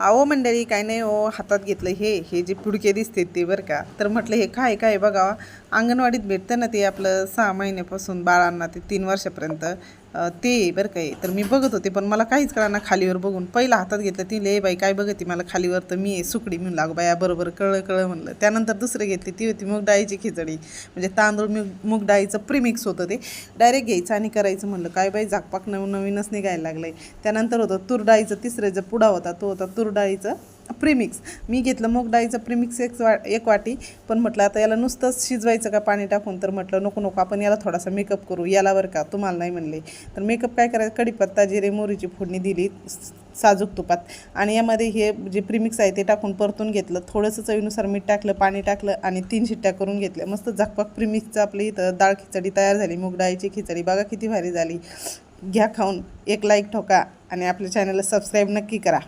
अहो मंडळी काय नाही हो, हातात घेतलं हे जे पुडके दिसते ते बरं का. तर म्हटलं हे काय बघावा. अंगणवाडीत भेटतं ना ते आपलं 6 महिन्यापासून बाळांना ते 3 वर्षापर्यंत ते बरं काय. तर मी बघत होते पण मला काहीच कळना खालीवर बघून. पहिलं हातात घेतलं ती ले बाई काय बघते मला खालीवर, तर मी सुकडी म्हणून लागू बाया बरोबर कळलं म्हणलं. त्यानंतर दुसरं घेतली ती होती मूग डाळीची खिचडी, म्हणजे तांदूळ मूग डाळीचं प्रीमिक्स होतं ते. डायरेक्ट घ्यायचं आणि करायचं म्हणलं. काय बाई झाकपाक नवीनच निघायला लागलं आहे. त्यानंतर होतं तूर डाळीचं, तिसरं जो पुडा होता तो होता तूर डाळीचं प्रीमिक्स. मी घेतलं मूग डाळीचं प्रीमिक्स एक वाटी. पण म्हटलं आता याला नुसतंच शिजवायचं का पाणी टाकून, तर म्हटलं नको आपण याला थोडासा मेकअप करू याला बरं का, तुम्हाला नाही म्हणले. तर मेकअप काय करायचं, कढीपत्ता जिरे मोहरीची फोडणी दिली साजूक तुपात, आणि यामध्ये हे जे प्रीमिक्स आहे ते टाकून परतून घेतलं. थोडंसं चवीनुसार मीठ टाकलं, पाणी टाकलं आणि 3 शिट्ट्या करून घेतल्या. मस्त झकपक प्रीमिक्सचं आपली इथं डाळ खिचडी तयार झाली. मूग डाळीची खिचडी बघा किती भारी झाली. घ्या खाऊन, एक लाईक ठोका आणि आपल्या चॅनलला सबस्क्राईब नक्की करा.